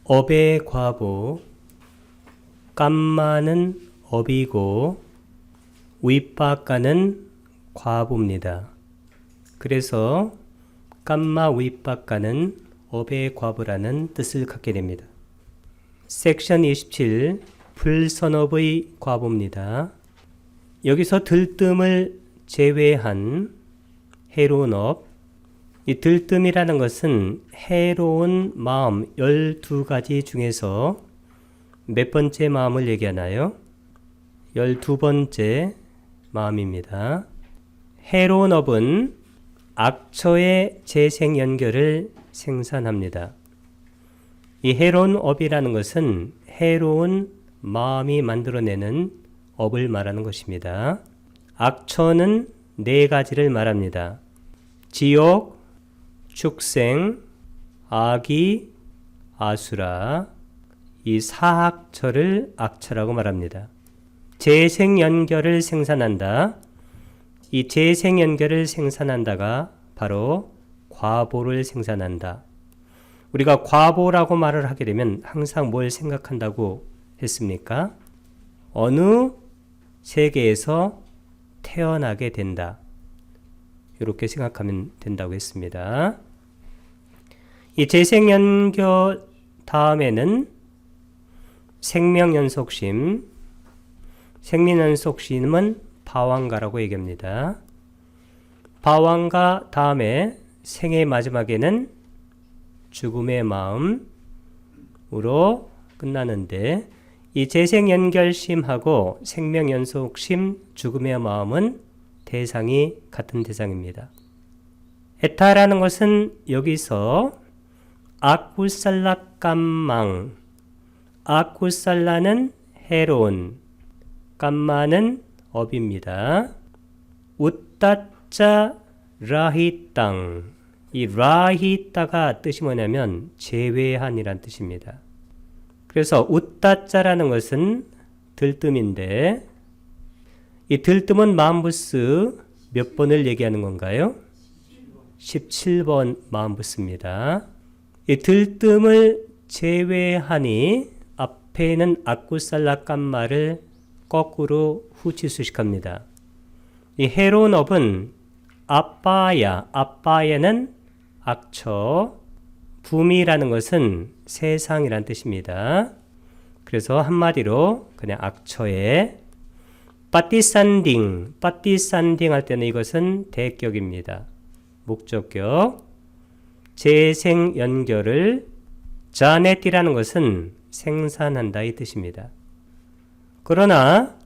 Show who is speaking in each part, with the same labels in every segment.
Speaker 1: 업의 과보, 깜마는 업이고 윗바가는 과보입니다. 그래서 깜마 윗바가는 업의 과보라는 뜻을 갖게 됩니다. 섹션 27 불선업의 과보입니다. 여기서 들뜸을 제외한 해로운 업, 이 들뜸이라는 것은 해로운 마음 12가지 중에서 몇 번째 마음을 얘기하나요? 12번째 마음입니다. 해로운 업은 악처의 재생연결을 생산합니다. 이 해로운 업이라는 것은 해로운 마음이 만들어내는 업을 말하는 것입니다. 악처는 4가지를 말합니다. 지옥, 축생, 아기, 아수라, 이 사악처를 악처라고 말합니다. 재생연결을 생산한다. 이 재생연결을 생산한다가 바로 과보를 생산한다. 우리가 과보라고 말을 하게 되면 항상 뭘 생각한다고 했습니까? 어느 세계에서 태어나게 된다. 이렇게 생각하면 된다고 했습니다. 이 재생연결 다음에는 생명연속심, 생명연속심은 바왕가라고 얘기합니다. 바왕가 다음에 생의 마지막에는 죽음의 마음으로 끝나는데 이 재생연결심하고 생명연속심, 죽음의 마음은 대상이 같은 대상입니다. 에타라는 것은 여기서 아쿠살라 깜망, 아쿠살라는 해로운, 깜마는 업입니다. 웃따짜 라히땅, 이 라히따가 뜻이 뭐냐면 제외한이란 뜻입니다. 그래서 웃따짜라는 것은 들뜸인데 이 들뜸은 마음부스 몇 번을 얘기하는 건가요? 17번 마음부스입니다. 이 들뜸을 제외하니 앞에는 아쿠살라 깜마를 거꾸로 후치수식합니다. 이 해로운 업은 아빠야는 악처, 붐이라는 것은 세상이란 뜻입니다. 그래서 한마디로 그냥 악처의 빠띠산딩 할 때는 이것은 대격입니다. 목적격. 재생연결을 자네띠라는 것은 생산한다 이 뜻입니다. 그러나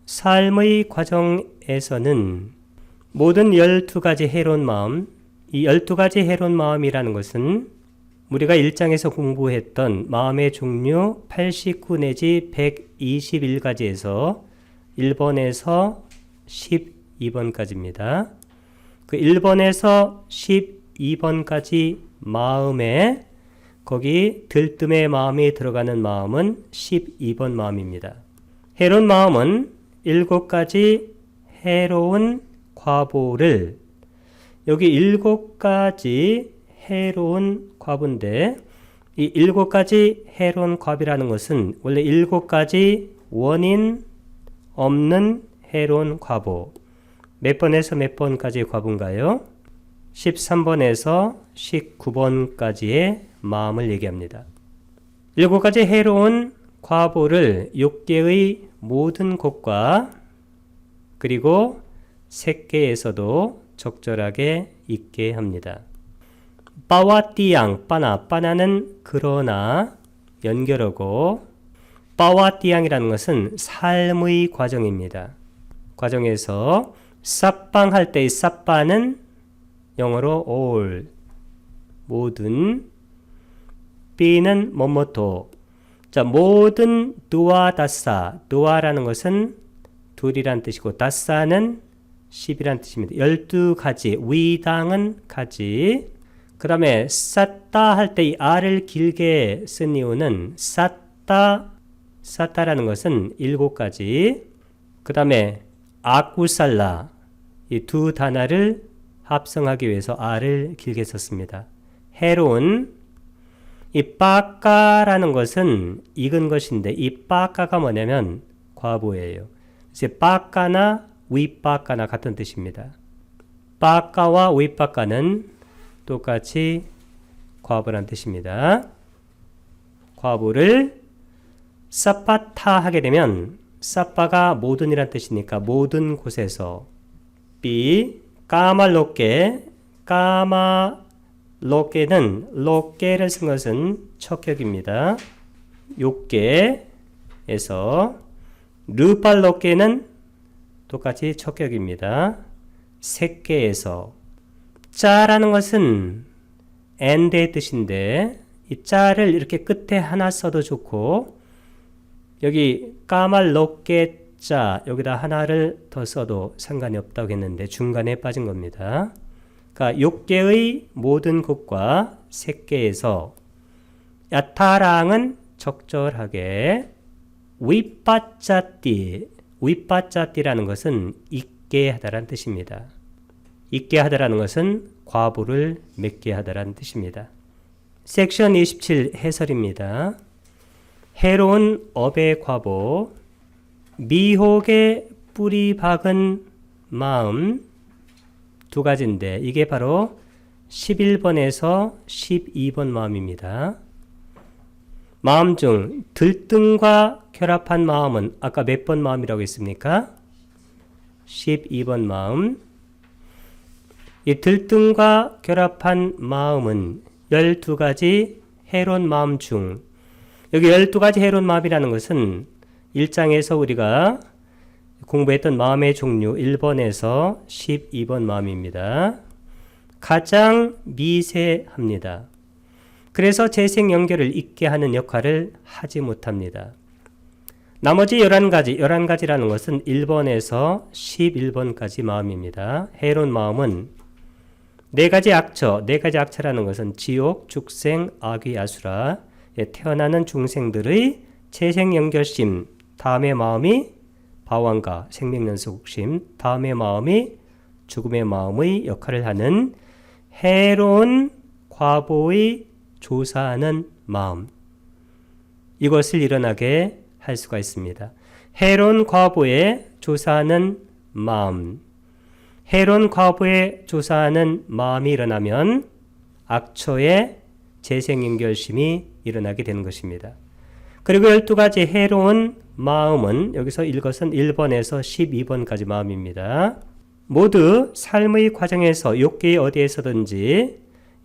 Speaker 1: 삶의 과정에서는 모든 12가지 해로운 마음, 이 12가지 해로운 마음이라는 것은 우리가 1장에서 공부했던 마음의 종류 89 내지 121가지에서 1번에서 12번까지입니다. 그 1번에서 12번까지 마음에 거기 들뜸의 마음이 들어가는 마음은 12번 마음입니다. 해로운 마음은 7가지 해로운 과보를 여기 7가지 해로운 과보인데 이 7가지 해로운 과보라는 것은 원래 7가지 원인 없는 해로운 과보. 몇 번에서 몇 번까지의 과보인가요? 13번에서 19번까지의 마음을 얘기합니다. 7가지 해로운 과보를 6개의 모든 곳과 그리고 색계에서도 적절하게 있게 합니다. 빠와띠양, 빠나는 그러나 연결하고 빠와띠양이라는 것은 삶의 과정입니다. 과정에서 쌉빵할 때의 쌉빠는 영어로 all, 모든, B는 뭐뭐도. 자, 모든 두아 다싸, 두아라는 것은 둘이란 뜻이고 다싸는 10이란 뜻입니다. 12가지, 위당은 가지. 그 다음에 쌌다 할 때 이 R을 길게 쓴 이유는 쌌다라는 것은 7가지. 그 다음에 아쿠살라, 이 두 단어를 합성하기 위해서 R을 길게 썼습니다. 해로운, 이 빠까라는 것은 익은 것인데 이 빠까가 뭐냐면 과보예요. 이제 빠까나 윗빠까나 같은 뜻입니다. 빠까와 윗빠까는 똑같이 과보란 뜻입니다. 과보를 사파타 하게 되면 사파가 모든이란 뜻이니까 모든 곳에서 B 까말로케 까마로케는 로케를 쓴 것은 척격입니다. 요케에서 르팔로케는 똑같이 척격입니다. 색계에서 짜라는 것은 엔드의 뜻인데 이 짜를 이렇게 끝에 하나 써도 좋고 여기 까말로케 짜 여기다 하나를 더 써도 상관이 없다고 했는데 중간에 빠진 겁니다. 그러니까 욕계의 모든 곳과 색계에서 야타랑은 적절하게 윗바짜띠라는 것은 있게 하다라는 뜻입니다. 있게 하다라는 것은 과보를 맺게 하다라는 뜻입니다. 섹션 27 해설입니다. 해로운 업의 과보, 미혹의 뿌리 박은 마음 두 가지인데 이게 바로 11번에서 12번 마음입니다. 마음 중 들등과 결합한 마음은 아까 몇 번 마음이라고 했습니까? 12번 마음. 이 들등과 결합한 마음은 12가지 해로운 마음 중 여기 12가지 해로운 마음이라는 것은 1장에서 우리가 공부했던 마음의 종류 1번에서 12번 마음입니다. 가장 미세합니다. 그래서 재생 연결을 잊게 하는 역할을 하지 못합니다. 나머지 11가지라는 것은 1번에서 11번까지 마음입니다. 해로운 마음은 4가지 악처라는 것은 지옥, 죽생, 아귀, 아수라 태어나는 중생들의 재생 연결심, 다음의 마음이 바왕가, 생명연속심, 다음의 마음이 죽음의 마음의 역할을 하는 해로운 과보의 조사하는 마음. 이것을 일어나게 할 수가 있습니다. 해로운 과보에 조사하는 마음. 해로운 과보에 조사하는 마음이 일어나면 악처의 재생연결심이 일어나게 되는 것입니다. 그리고 12가지 해로운 마음은 여기서 이것은 1번에서 12번까지 마음입니다. 모두 삶의 과정에서 욕계의 어디에서든지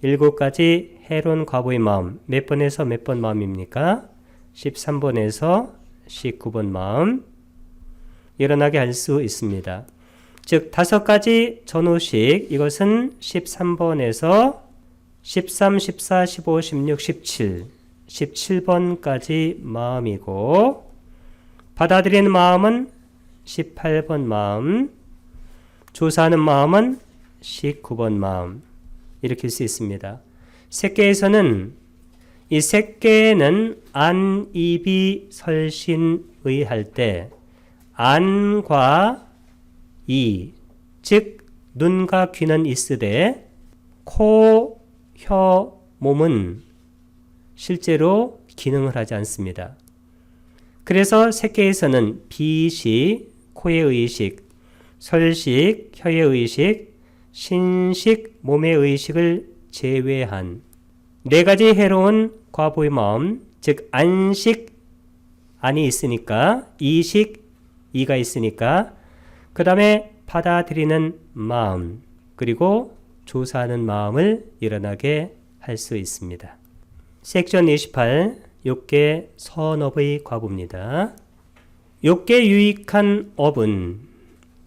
Speaker 1: 7가지 해로운 과보의 마음 몇 번에서 몇 번 마음입니까? 13번에서 19번 마음 일어나게 할 수 있습니다. 즉 5가지 전후식 이것은 13번에서 13, 14, 15, 16, 17번까지 마음이고 받아들이는 마음은 18번 마음, 조사하는 마음은 19번 마음 이렇게 수 있습니다. 색계에서는 이 색계에는 안, 입이, 설신의 할 때 안과 이, 즉 눈과 귀는 있으되 코, 혀, 몸은 실제로 기능을 하지 않습니다. 그래서 색계에서는 비식, 코의 의식, 설식, 혀의 의식, 신식, 몸의 의식을 제외한 4가지 해로운 과보의 마음, 즉 안식, 안이 있으니까 이식, 이가 있으니까 그 다음에 받아들이는 마음 그리고 조사하는 마음을 일어나게 할 수 있습니다. 섹션 28 욕계 선업의 과보입니다. 욕계 유익한 업은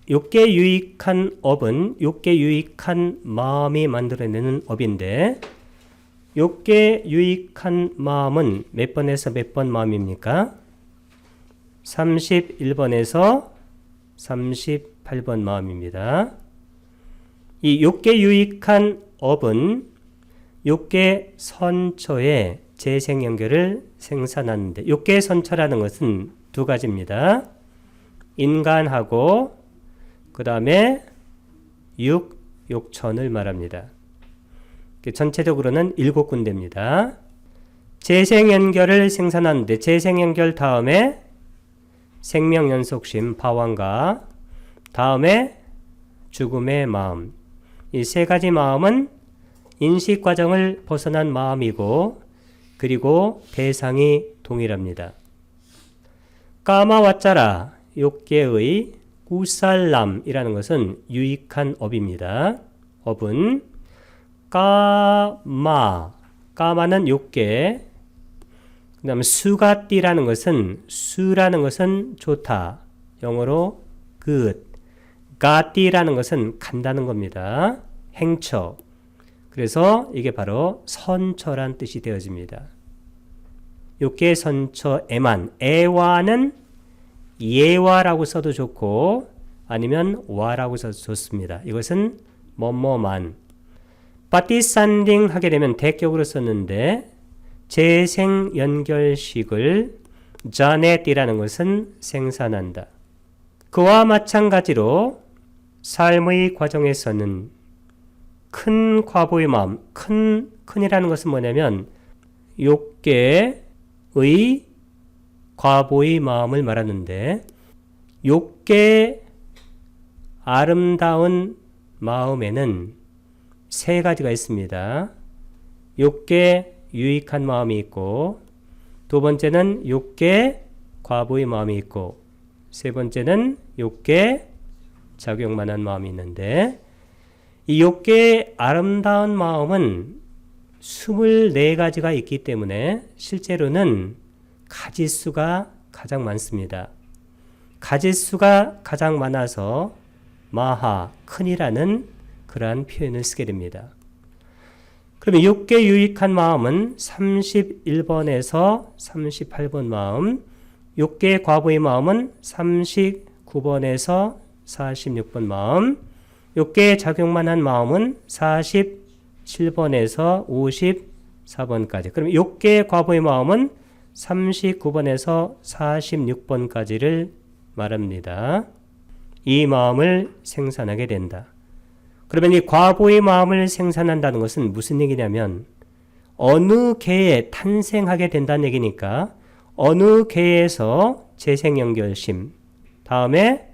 Speaker 1: 욕계 유익한 마음이 만들어내는 업인데 욕계 유익한 마음은 몇 번에서 몇 번 마음입니까? 31번에서 38번 마음입니다. 이 욕계 유익한 업은 욕계 선처의 재생연결을 생산하는데 욕계 선처라는 것은 2가지입니다. 인간하고 그 다음에 욕천을 말합니다. 전체적으로는 7군데입니다. 재생연결을 생산하는데 재생연결 다음에 생명연속심 파완가 다음에 죽음의 마음 이 세 가지 마음은 인식과정을 벗어난 마음이고 그리고 대상이 동일합니다. 까마와짜라 욕계의 구살람이라는 것은 유익한 업입니다. 업은 까마는 욕계 그 다음에 수가띠라는 것은 수라는 것은 좋다. 영어로 good. 가띠라는 것은 간다는 겁니다. 행처. 그래서 이게 바로 선처란 뜻이 되어집니다. 욕계 선처 애만. 애와는 예와라고 써도 좋고 아니면 와라고 써도 좋습니다. 이것은 뭐뭐만. 파티산딩 하게 되면 대격으로 썼는데 재생연결식을 자넷이라는 것은 생산한다. 그와 마찬가지로 삶의 과정에서는 큰 과보의 마음, 큰이라는 것은 뭐냐면 욕계의 과보의 마음을 말하는데 욕계의 아름다운 마음에는 세 가지가 있습니다. 욕계 유익한 마음이 있고 두 번째는 욕계 과보의 마음이 있고 세 번째는 욕계 작용만한 마음이 있는데 이 욕계의 아름다운 마음은 24가지가 있기 때문에 실제로는 가지수가 가장 많습니다. 가지수가 가장 많아서 마하, 큰이라는 그러한 표현을 쓰게 됩니다. 그러면 욕계 유익한 마음은 31번에서 38번 마음, 욕계 과보의 마음은 39번에서 46번 마음, 욕계 작용만 한 마음은 47번에서 54번까지. 그럼 욕계 과보의 마음은 39번에서 46번까지를 말합니다. 이 마음을 생산하게 된다. 그러면 이 과보의 마음을 생산한다는 것은 무슨 얘기냐면 어느 계에 탄생하게 된다는 얘기니까 어느 계에서 재생연결심, 다음에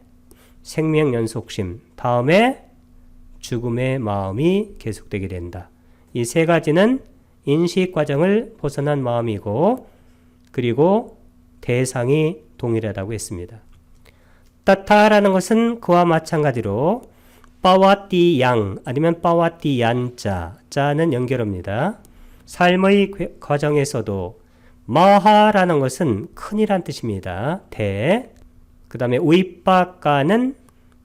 Speaker 1: 생명연속심, 다음에 죽음의 마음이 계속되게 된다. 이 세 가지는 인식과정을 벗어난 마음이고 그리고 대상이 동일하다고 했습니다. 따타라는 것은 그와 마찬가지로 빠와띠 양 아니면 빠와띠 얀자 자는 연결어입니다. 삶의 과정에서도 마하라는 것은 큰이란 뜻입니다. 대. 그 다음에 위빠까는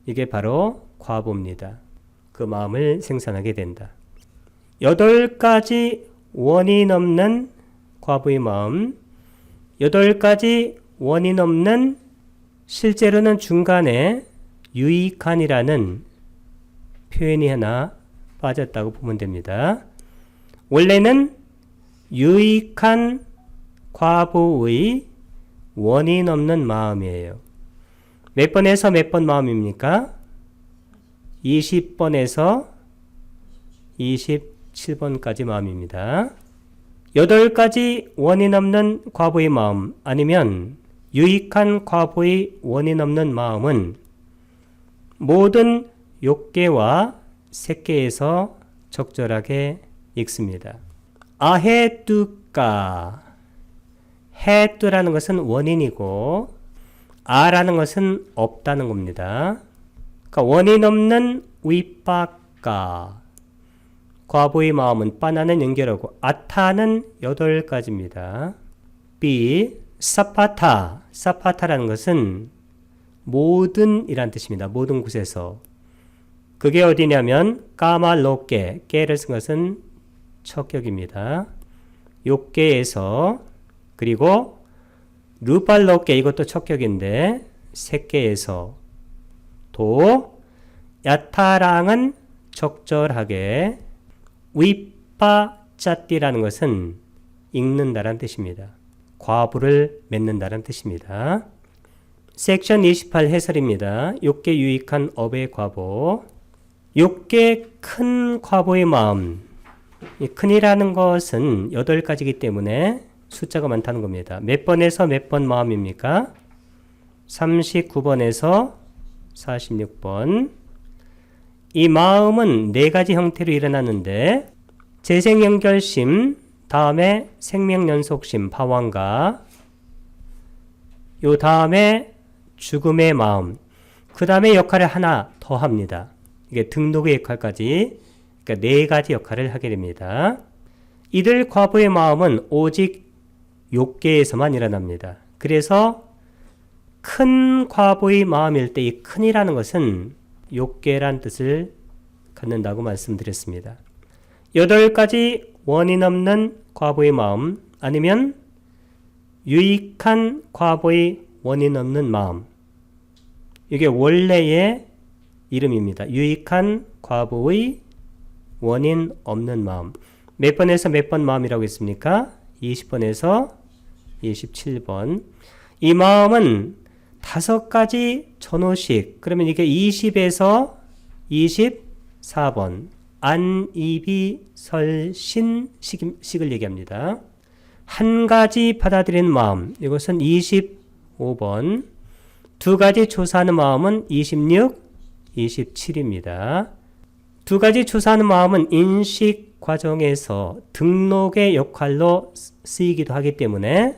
Speaker 1: 이게 바로 과보입니다. 그 마음을 생산하게 된다. 8가지 원인 없는 과보의 마음, 8가지 원인 없는 실제로는 중간에 유익한이라는 표현이 하나 빠졌다고 보면 됩니다. 원래는 유익한 과보의 원인 없는 마음이에요. 몇 번에서 몇 번 마음입니까? 20번에서 27번까지 마음입니다. 8가지 원인 없는 과보의 마음 아니면 유익한 과보의 원인 없는 마음은 모든 욕계와 색계에서 적절하게 읽습니다. 아헤뚜까 헤뚜라는 것은 원인이고 아라는 것은 없다는 겁니다. 그러니까 원인 없는 위빠까 과보의 마음은 빠나는 연결하고 아타는 8가지입니다. B 사파타라는 것은 모든 이란 뜻입니다. 모든 곳에서. 그게 어디냐면 까말로께 깨를 쓴 것은 척격입니다. 욕계에서 그리고 루팔로께 이것도 척격인데 색계에서 도 야타랑은 적절하게 위파짜띠라는 것은 읽는다란 뜻입니다. 과부를 맺는다는 뜻입니다. 섹션 28 해설입니다. 욕계 유익한 업의 과보. 욕계 큰 과보의 마음. 이 큰이라는 것은 8가지이기 때문에 숫자가 많다는 겁니다. 몇 번에서 몇 번 마음입니까? 39번에서 46번. 이 마음은 네 가지 형태로 일어나는데 재생연결심, 다음에 생명연속심, 파왕가, 요 다음에 죽음의 마음, 그 다음에 역할을 하나 더 합니다. 이게 등록의 역할까지, 그러니까 네 가지 역할을 하게 됩니다. 이들 과부의 마음은 오직 욕계에서만 일어납니다. 그래서 큰 과부의 마음일 때 이 큰이라는 것은 욕계란 뜻을 갖는다고 말씀드렸습니다. 8가지 원인 없는 과부의 마음, 아니면 유익한 과부의 원인 없는 마음, 이게 원래의 이름입니다. 유익한 과부의 원인 없는 마음. 몇 번에서 몇 번 마음이라고 했습니까? 20번에서 27번. 이 마음은 5가지 전호식, 그러면 이게 20에서 24번 안, 이비, 설, 신 식을 얘기합니다. 한 가지 받아들이는 마음, 이것은 25번. 2가지 조사하는 마음은 26, 27입니다. 2가지 조사하는 마음은 인식 과정에서 등록의 역할로 쓰이기도 하기 때문에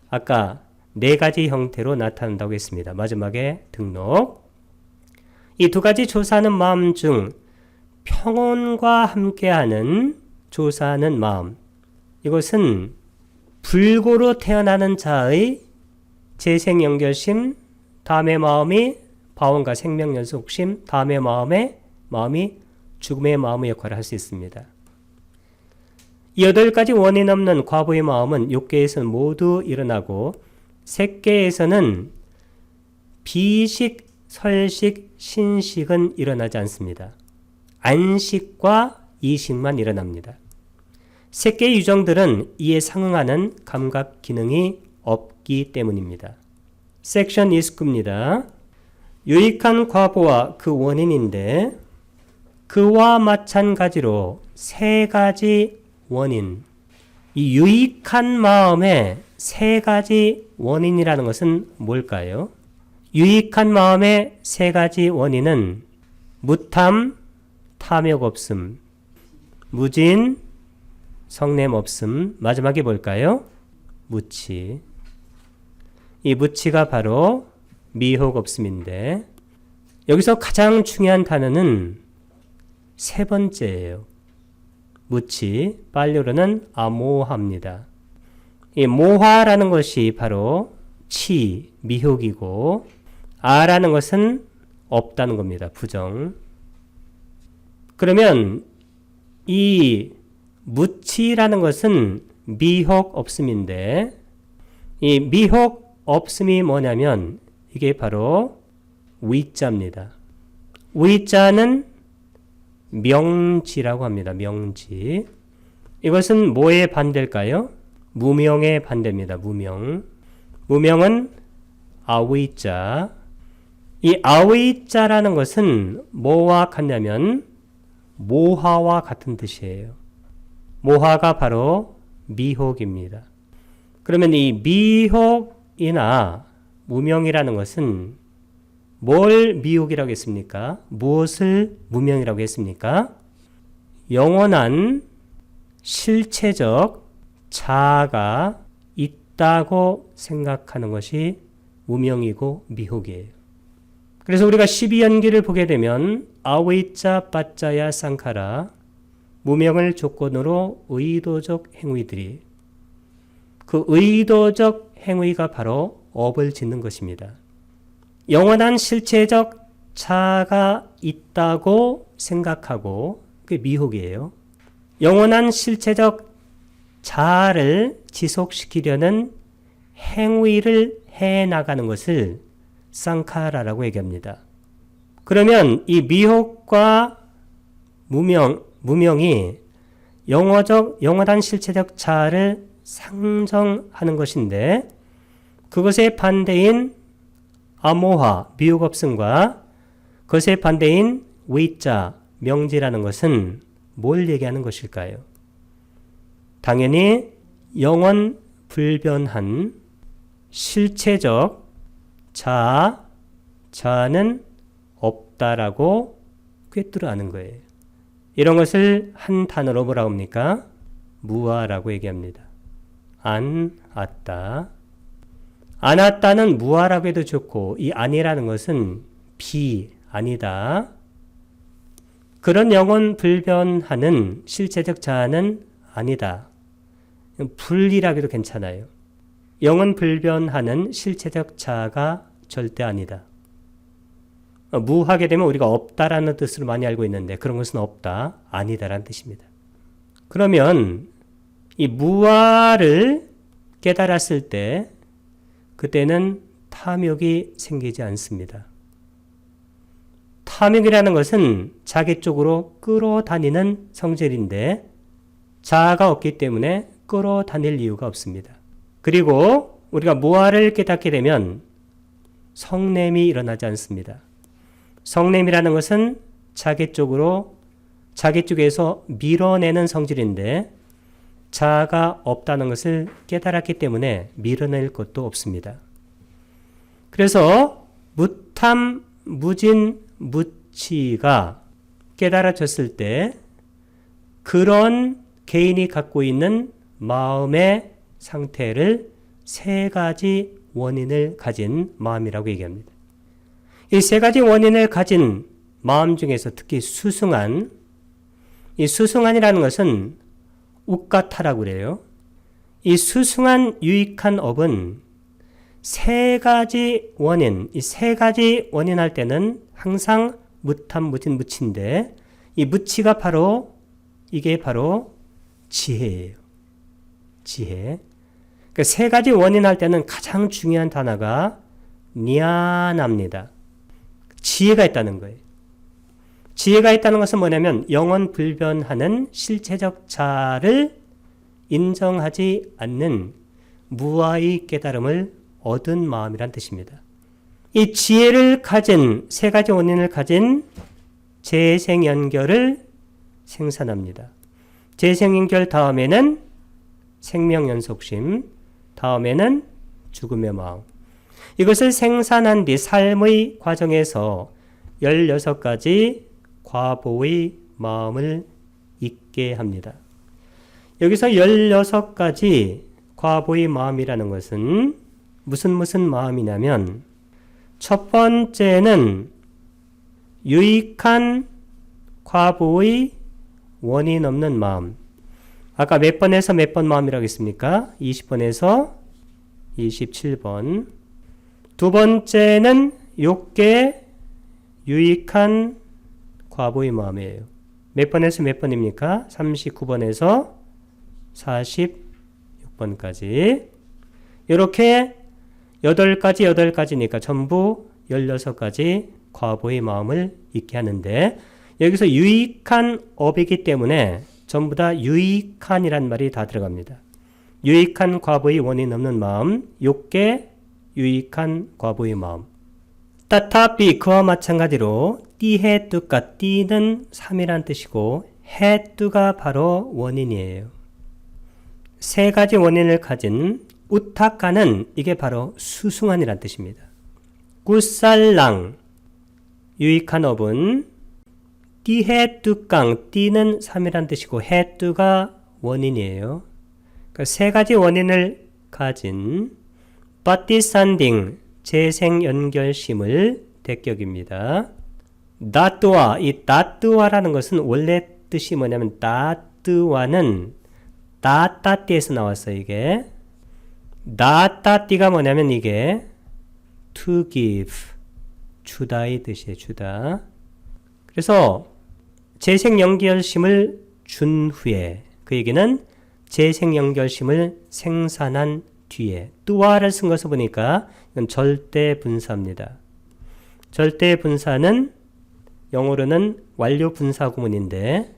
Speaker 1: 아까 4가지 형태로 나타난다고 했습니다. 마지막에 등록. 이 2가지 조사하는 마음 중 평온과 함께하는 조사하는 마음, 이것은 불고로 태어나는 자의 재생연결심, 다음의 마음이 바원과 생명연속심, 다음의 마음이 죽음의 마음의 역할을 할 수 있습니다. 이 8가지 원인 없는 과부의 마음은 욕계에서는 모두 일어나고 색계에서는 비식, 설식, 신식은 일어나지 않습니다. 안식과 이식만 일어납니다. 색계의 유정들은 이에 상응하는 감각 기능이 없기 때문입니다. 섹션 29입니다. 유익한 과부와 그 원인인데 그와 마찬가지로 3가지 원인, 이 유익한 마음의 3가지 원인이라는 것은 뭘까요? 유익한 마음의 3가지 원인은 무탐, 탐욕 없음, 무진, 성냄 없음, 마지막에 뭘까요? 무치. 이 무치가 바로 미혹 없음인데 여기서 가장 중요한 단어는 3번째예요. 무치, 빨리로는 아모하입니다. 이 모하라는 것이 바로 치, 미혹이고 아라는 것은 없다는 겁니다. 부정. 그러면 이 무치라는 것은 미혹 없음인데 이 미혹 없음이 뭐냐면 이게 바로 위자입니다. 위자는 명지라고 합니다. 명지. 이것은 뭐의 반대일까요? 무명의 반대입니다. 무명. 무명은 아위자. 이 아위자라는 것은 뭐와 같냐면 모하와 같은 뜻이에요. 모하가 바로 미혹입니다. 그러면 이 미혹이나 무명이라는 것은 뭘 미혹이라고 했습니까? 무엇을 무명이라고 했습니까? 영원한 실체적 자아가 있다고 생각하는 것이 무명이고 미혹이에요. 그래서 우리가 12연기를 보게 되면 아웨이자 빠짜야 쌍카라, 무명을 조건으로 의도적 행위들이, 그 의도적 행위가 바로 업을 짓는 것입니다. 영원한 실체적 자아가 있다고 생각하고 그게 미혹이에요. 영원한 실체적 자아를 지속시키려는 행위를 해나가는 것을 쌍카라라고 얘기합니다. 그러면 이 미혹과 무명이 영원한 실체적 자아를 상정하는 것인데 그것의 반대인 아모하, 미혹 없음과 그것의 반대인 위자, 명지라는 것은 뭘 얘기하는 것일까요? 당연히 영원 불변한 실체적 자아는 없다라고 꿰뚫어 아는 거예요. 이런 것을 한 단어로 뭐라고 합니까? 무아라고 얘기합니다. 안 왔다. 안 왔다는 무아라고 해도 좋고, 이 아니라는 것은 아니다. 그런 영혼 불변하는 실체적 자아는 아니다. 불이라고 해도 괜찮아요. 영혼 불변하는 실체적 자아가 절대 아니다. 무하게 되면 우리가 없다라는 뜻으로 많이 알고 있는데 그런 것은 없다, 아니다라는 뜻입니다. 그러면 이 무아를 깨달았을 때 그때는 탐욕이 생기지 않습니다. 탐욕이라는 것은 자기 쪽으로 끌어다니는 성질인데 자아가 없기 때문에 끌어다닐 이유가 없습니다. 그리고 우리가 무아를 깨닫게 되면 성냄이 일어나지 않습니다. 성냄이라는 것은 자기 쪽에서 밀어내는 성질인데 자아가 없다는 것을 깨달았기 때문에 밀어낼 것도 없습니다. 그래서 무탐, 무진, 무치가 깨달아졌을 때 그런 개인이 갖고 있는 마음의 상태를 세 가지 원인을 가진 마음이라고 얘기합니다. 이 세 가지 원인을 가진 마음 중에서 특히 수승한, 이 수승한이라는 것은 우까타라고 그래요. 이 수승한 유익한 업은 세 가지 원인, 이 세 가지 원인 할 때는 항상 무탐, 무진, 무치인데 이 무치가 이게 바로 지혜예요. 지혜. 그러니까 세 가지 원인 할 때는 가장 중요한 단어가 니안합니다. 지혜가 있다는 거예요. 지혜가 있다는 것은 뭐냐면 영원 불변하는 실체적 자아를 인정하지 않는 무아의 깨달음을 얻은 마음이란 뜻입니다. 이 지혜를 가진 세 가지 원인을 가진 재생연결을 생산합니다. 재생연결 다음에는 생명연속심, 다음에는 죽음의 마음. 이것을 생산한 뒤 삶의 과정에서 16가지 과보의 마음을 있게 합니다. 여기서 16가지 과보의 마음이라는 것은 무슨 마음이냐면 첫 번째는 유익한 과보의 원인 없는 마음. 아까 몇 번에서 몇 번 마음이라고 했습니까? 20번에서 27번. 두 번째는 욕계 유익한 과보의 마음이에요. 몇 번에서 몇 번입니까? 39번에서 46번까지. 이렇게 8가지니까 전부 16가지 과보의 마음을 있게 하는데 여기서 유익한 업이기 때문에 전부 다 유익한이란 말이 다 들어갑니다. 유익한 과보의 원인 없는 마음, 욕계 유익한 과보의 마음. 따타비 그와 마찬가지로 띠해뚜가 띠는 3이란 뜻이고 해뚜가 바로 원인이에요. 세 가지 원인을 가진 우타카는 이게 바로 수승한이란 뜻입니다. 구살랑 유익한 업은 띠해뚜깡 띠는 3이란 뜻이고 해뚜가 원인이에요. 그러니까 세 가지 원인을 가진 빠띠산딩 재생연결심을 대격입니다. 다뚜와 이 다뚜와라는 것은 원래 뜻이 뭐냐면 다뚜와는 다따띠에서 나왔어요. 이게 다따띠가 뭐냐면 이게 to give 주다의 뜻이에요. 주다. 그래서 재생연결심을 준 후에 그 얘기는 재생연결심을 생산한 뒤에 뚜와를 쓴 것을 보니까 이건 절대분사입니다. 절대분사는 영어로는 완료분사 구문인데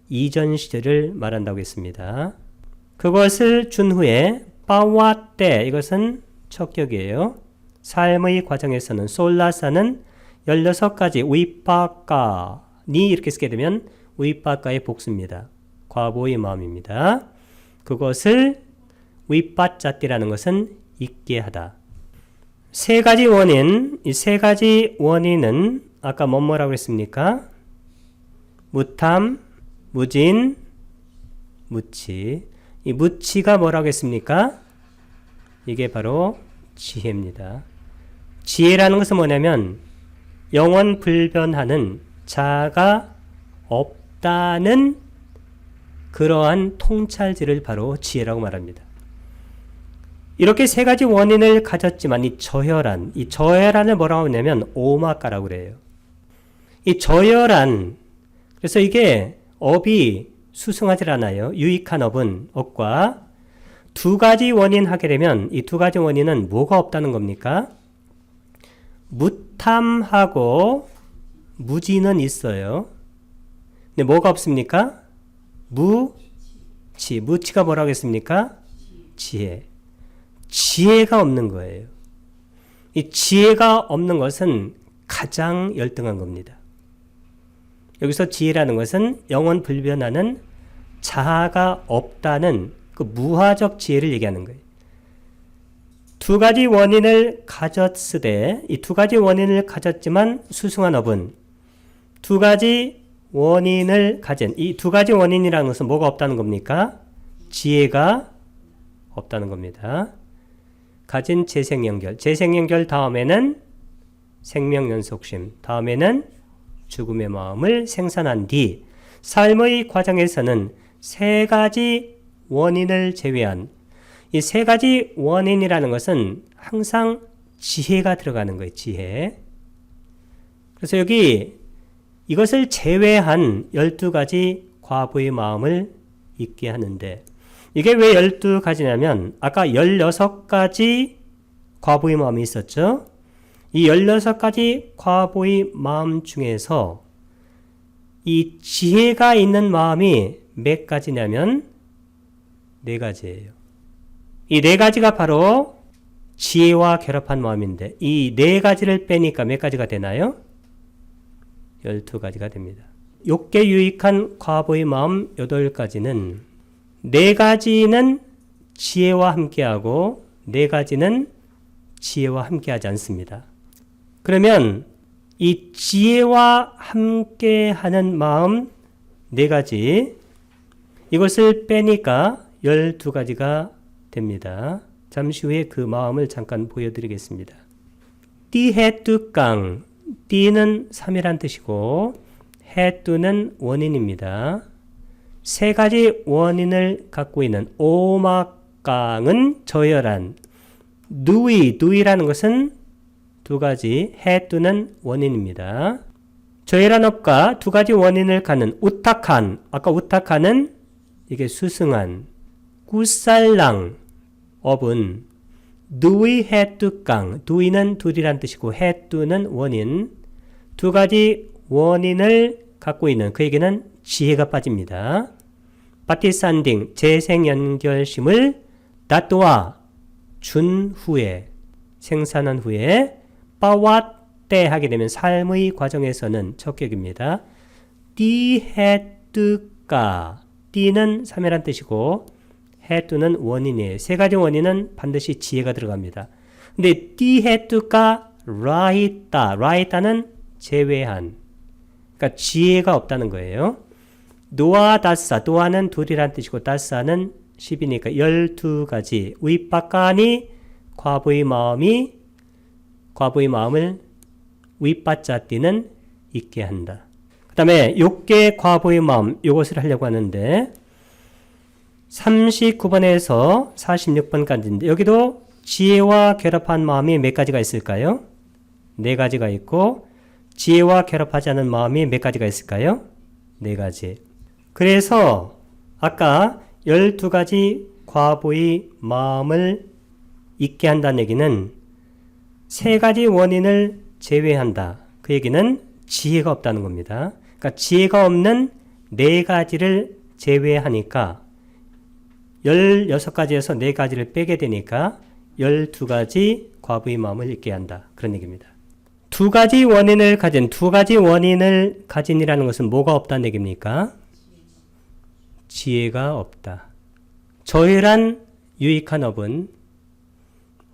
Speaker 1: 이전 시제를 말한다고 했습니다. 그것을 준 후에 빠와 때 이것은 척격이에요. 삶의 과정에서는 솔라사는 16가지 위빠까니 이렇게 쓰게 되면 위빠까의 복수입니다. 과보의 마음입니다. 그것을 윗바자띠라는 것은 있게 하다. 세 가지 원인, 이 세 가지 원인은 아까 뭐라고 했습니까? 무탐, 무진, 무치. 이 무치가 뭐라고 했습니까? 이게 바로 지혜입니다. 지혜라는 것은 뭐냐면 영원 불변하는 자아가 없다는 그러한 통찰지를 바로 지혜라고 말합니다. 이렇게 세 가지 원인을 가졌지만 이 저혈안을 뭐라고 하냐면 오마가라고 그래요. 이 저혈안, 그래서 이게 업이 수승하지 않아요. 유익한 업과 두 가지 원인 하게 되면 이 두 가지 원인은 뭐가 없다는 겁니까? 무탐하고 무지는 있어요. 근데 뭐가 없습니까? 무치가 뭐라고 했습니까? 지혜. 지혜가 없는 거예요. 이 지혜가 없는 것은 가장 열등한 겁니다. 여기서 지혜라는 것은 영원 불변하는 자아가 없다는 그 무화적 지혜를 얘기하는 거예요. 두 가지 원인을 가졌으되 이 두 가지 원인을 가졌지만 수승한 업은 두 가지 원인을 가진 이 두 가지 원인이라는 것은 뭐가 없다는 겁니까? 지혜가 없다는 겁니다. 가진 재생연결 다음에는 생명연속심, 다음에는 죽음의 마음을 생산한 뒤 삶의 과정에서는 세 가지 원인을 제외한 이 세 가지 원인이라는 것은 항상 지혜가 들어가는 거예요. 지혜. 그래서 여기 이것을 제외한 12가지 과부의 마음을 있게 하는데 이게 왜 12가지냐면 아까 16가지 과부의 마음이 있었죠. 이 16가지 과부의 마음 중에서 이 지혜가 있는 마음이 몇 가지냐면 4가지예요. 이 4가지가 바로 지혜와 결합한 마음인데 이 4가지를 빼니까 몇 가지가 되나요? 12가지가 됩니다. 욕계 유익한 과부의 마음 8가지는 4가지는 지혜와 함께하고 4가지는 지혜와 함께하지 않습니다. 그러면 이 지혜와 함께하는 마음 4가지 이것을 빼니까 12가지가 됩니다. 잠시 후에 그 마음을 잠깐 보여드리겠습니다. 띠해뚜깡, 띠는 3이란 뜻이고 해뚜는 원인입니다. 세 가지 원인을 갖고 있는 오막강은 저혈안, 누이라는 것은 2가지, 해뚜는 원인입니다. 저혈안 업과 2가지 원인을 갖는 우탁한, 아까 우탁한은 이게 수승한, 꾸살랑 업은 누이 해뚜깡, 누이는 둘이란 뜻이고 해뚜는 원인, 2가지 원인을 갖고 있는 그에게는 지혜가 빠집니다. 바티산딩, 재생연결심을 다또와 준 후에, 생산한 후에 빠왓때 하게 되면 삶의 과정에서는 척격입니다. 띠해뚜까, 띠는 3이란 뜻이고 해뚜는 원인이에요. 3가지 원인은 반드시 지혜가 들어갑니다. 근데 띠해뚜까 라이따는 제외한, 그러니까 지혜가 없다는 거예요. 노아다사, 노아는 둘이란 뜻이고 다사는 10이니까 12가지 윗바까니 과부의 마음을 윗바자띠는 있게 한다. 그 다음에 욕계 과부의 마음, 이것을 하려고 하는데 39번에서 46번까지인데 여기도 지혜와 결합한 마음이 몇 가지가 있을까요? 4가지가 있고 지혜와 결합하지 않은 마음이 몇 가지가 있을까요? 4가지. 그래서 아까 12가지 과부의 마음을 있게 한다는 얘기는 3가지 원인을 제외한다. 그 얘기는 지혜가 없다는 겁니다. 그러니까 지혜가 없는 4가지를 제외하니까 16가지에서 4가지를 빼게 되니까 12가지 과부의 마음을 있게 한다. 그런 얘기입니다. 2가지 원인을 가진이라는 것은 뭐가 없다는 얘기입니까? 지혜가 없다. 저혈안 유익한 업은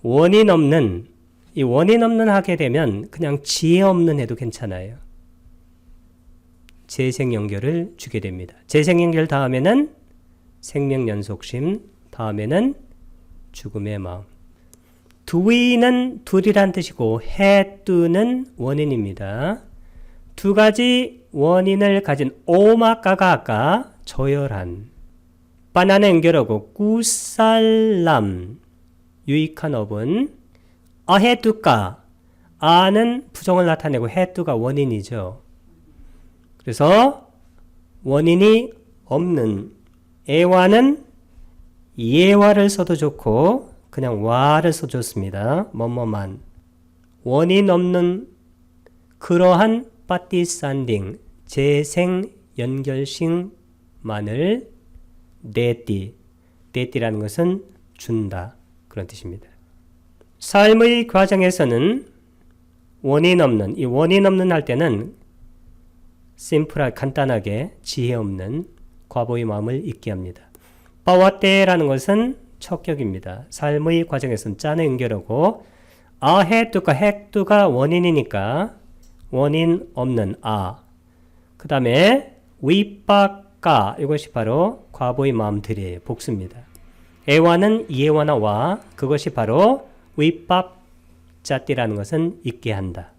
Speaker 1: 원인 없는, 이 원인 없는 하게 되면 그냥 지혜 없는 해도 괜찮아요. 재생연결을 주게 됩니다. 재생연결 다음에는 생명연속심, 다음에는 죽음의 마음. 두위는 둘이란 뜻이고 해뚜는 원인입니다. 두 가지 원인을 가진 오마까가 아까 저열한, 바나나 연결하고 꾸살람, 유익한 업은 아해뚜까, 아는 부정을 나타내고 해뚜가 원인이죠. 그래서 원인이 없는 애와는 예와를 써도 좋고 그냥 와를 써줬습니다. 뭐뭐만. 원인 없는 그러한 빠띠산딩, 재생 연결식만을 데띠라는 것은 준다. 그런 뜻입니다. 삶의 과정에서는 원인 없는, 이 원인 없는 할 때는 심플하게 간단하게 지혜 없는 과보의 마음을 잊게 합니다. 빠와떼라는 것은 척격입니다. 삶의 과정에서는 짠을 연결하고 아해뚜가 핵뚜가 원인이니까 원인 없는 아. 그 다음에 위빠까, 이것이 바로 과보의 마음들이에요. 복수입니다. 애와는 이해와나 와, 그것이 바로 위밥자띠라는 것은 있게 한다.